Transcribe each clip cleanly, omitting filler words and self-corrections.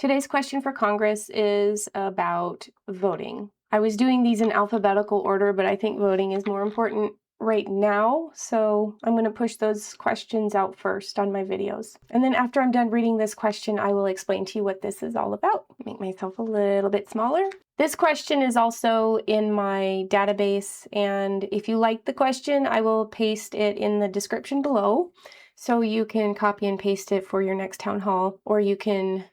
Today's question for Congress is about voting. I was doing these in alphabetical order, but I think voting is more important right now, so I'm going to push those questions out first on my videos. And then after I'm done reading this question, I will explain to you what this is all about. Make myself a little bit smaller. This question is also in my database, and if you like the question, I will paste it in the description below, so you can copy and paste it for your next town hall, or you can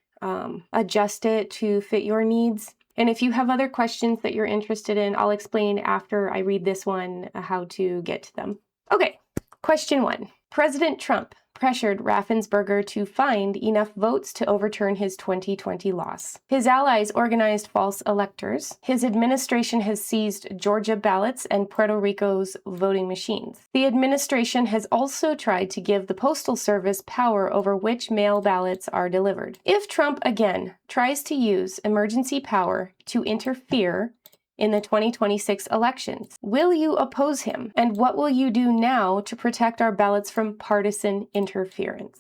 adjust it to fit your needs. And if you have other questions that you're interested in, I'll explain after I read this one how to get to them. Okay, question 1. President Trump pressured Raffensberger to find enough votes to overturn his 2020 loss. His allies organized false electors. His administration has seized Georgia ballots and Puerto Rico's voting machines. The administration has also tried to give the Postal Service power over which mail ballots are delivered. If Trump again tries to use emergency power to interfere in the 2026 elections, will you oppose him? And what will you do now to protect our ballots from partisan interference?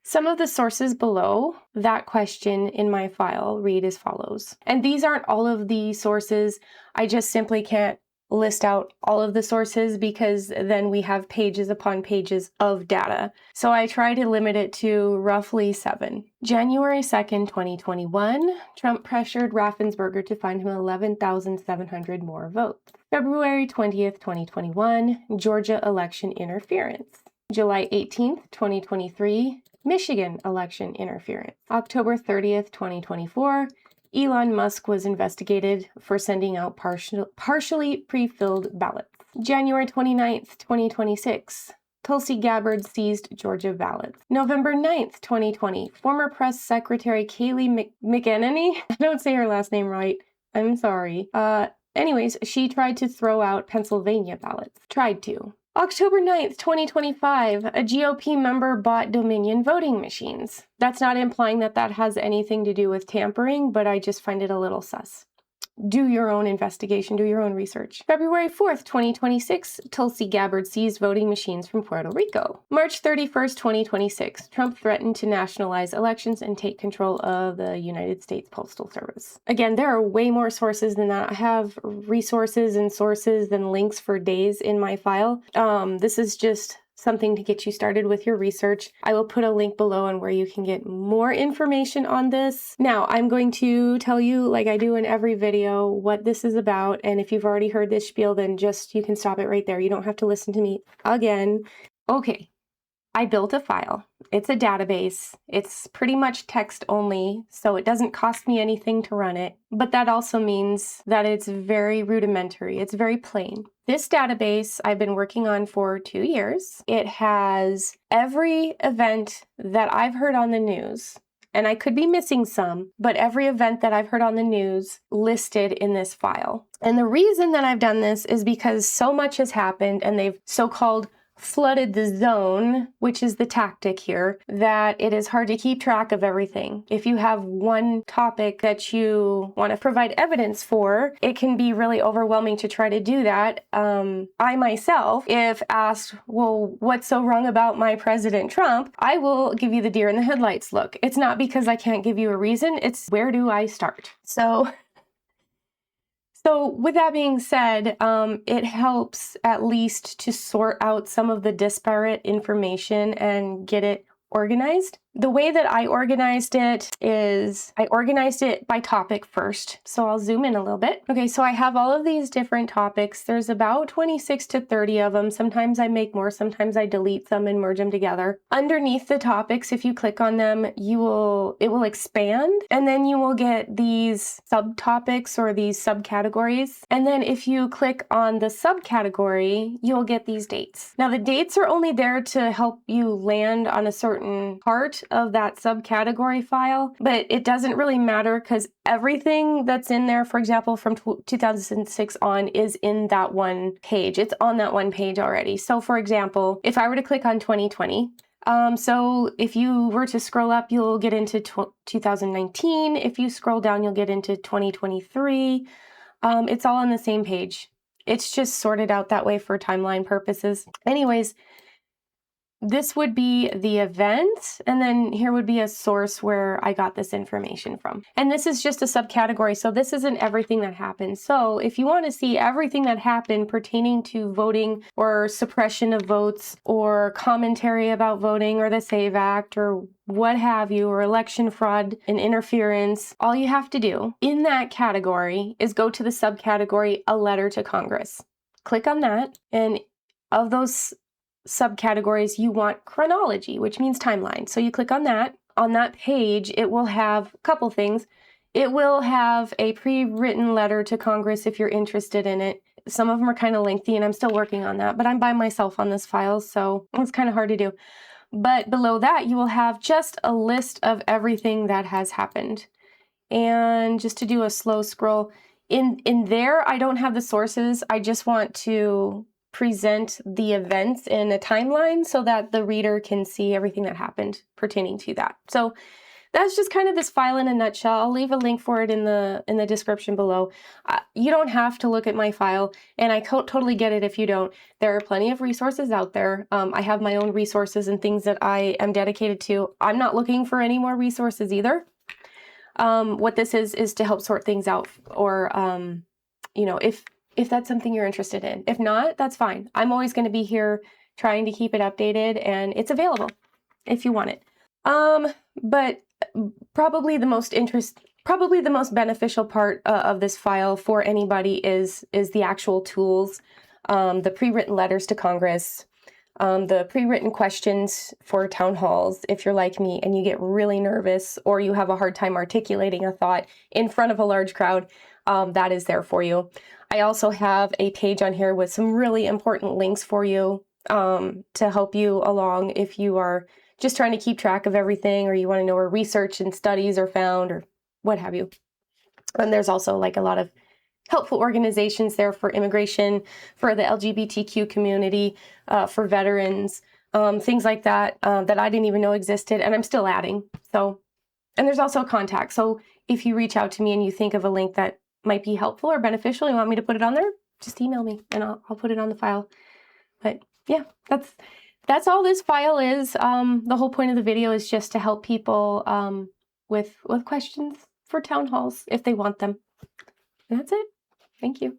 Some of the sources below that question in my file read as follows. And these aren't all of the sources. I just simply can't list out all of the sources because then we have pages upon pages of data. So I try to limit it to roughly 7. January 2nd, 2021, Trump pressured Raffensberger to find him 11,700 more votes. February 20th, 2021, Georgia election interference. July 18th, 2023, Michigan election interference. October 30th, 2024, Elon Musk was investigated for sending out partially pre-filled ballots. January 29th, 2026, Tulsi Gabbard seized Georgia ballots. November 9th, 2020, former press secretary Kayleigh McEnany, I don't say her last name right, I'm sorry. Anyways, she tried to throw out Pennsylvania ballots. Tried to. October 9th, 2025, a GOP member bought Dominion voting machines. That's not implying that that has anything to do with tampering, but I just find it a little sus. Do your own investigation, do your own research. February 4th, 2026, Tulsi Gabbard seized voting machines from Puerto Rico. March 31st, 2026, Trump threatened to nationalize elections and take control of the United States Postal Service. Again, there are way more sources than that. I have resources and sources and links for days in my file. This is just something to get you started with your research. I will put a link below on where you can get more information on this. Now, I'm going to tell you, like I do in every video, what this is about. And if you've already heard this spiel, then you can stop it right there. You don't have to listen to me again. Okay, I built a file. It's a database. It's pretty much text only, so it doesn't cost me anything to run it. But that also means that it's very rudimentary. It's very plain. This database I've been working on for 2 years. It has every event that I've heard on the news, and I could be missing some, but every event that I've heard on the news listed in this file. And the reason that I've done this is because so much has happened and they've so-called flooded the zone, which is the tactic here, that it is hard to keep track of everything. If you have one topic that you want to provide evidence for, it can be really overwhelming to try to do that. I myself, if asked, well, what's so wrong about my President Trump, I will give you the deer in the headlights look. It's not because I can't give you a reason, it's where do I start? So with that being said, it helps at least to sort out some of the disparate information and get it organized. The way that I organized it is I organized it by topic first. So I'll zoom in a little bit. Okay, so I have all of these different topics. There's about 26 to 30 of them. Sometimes I make more, sometimes I delete some and merge them together. Underneath the topics, if you click on them, it will expand, and then you will get these subtopics or these subcategories. And then if you click on the subcategory, you'll get these dates. Now the dates are only there to help you land on a certain part of that subcategory file, but it doesn't really matter because everything that's in there, for example, from 2006 on is in that one page. It's on that one page already. So for example, if I were to click on 2020, so if you were to scroll up, you'll get into 2019. If you scroll down, you'll get into 2023. It's all on the same page. It's just sorted out that way for timeline purposes. Anyways, this would be the event, and then here would be a source where I got this information from. And this is just a subcategory, so this isn't everything that happened. So if you want to see everything that happened pertaining to voting or suppression of votes or commentary about voting or the SAVE Act or what have you, or election fraud and interference, all you have to do in that category is go to the subcategory, a letter to Congress. Click on that, and of those subcategories, you want chronology, which means timeline. So you click on that. On that page, it will have a couple things. It will have a pre-written letter to Congress if you're interested in it. Some of them are kind of lengthy, and I'm still working on that, but I'm by myself on this file, so it's kind of hard to do. But below that, you will have just a list of everything that has happened. And just to do a slow scroll, in there, I don't have the sources. I just want to present the events in a timeline so that the reader can see everything that happened pertaining to that. So that's just kind of this file in a nutshell. I'll leave a link for it in the description below. You don't have to look at my file, and I totally get it if you don't. There are plenty of resources out there. I have my own resources and things that I am dedicated to. I'm not looking for any more resources either. What this is to help sort things out, or if that's something you're interested in. If not, that's fine. I'm always going to be here trying to keep it updated, and it's available if you want it. But probably the most beneficial part of this file for anybody is the actual tools, the pre-written letters to Congress, the pre-written questions for town halls. If you're like me and you get really nervous or you have a hard time articulating a thought in front of a large crowd, that is there for you. I also have a page on here with some really important links for you to help you along if you are just trying to keep track of everything, or you want to know where research and studies are found, or what have you. And there's also like a lot of helpful organizations there for immigration, for the LGBTQ community, for veterans, things like that, that I didn't even know existed, and I'm still adding. So, and there's also a contact. So if you reach out to me and you think of a link that might be helpful or beneficial, you want me to put it on there, just email me and I'll put it on the file. But yeah, that's all this file is. The whole point of the video is just to help people with questions for town halls if they want them. And that's it. Thank you.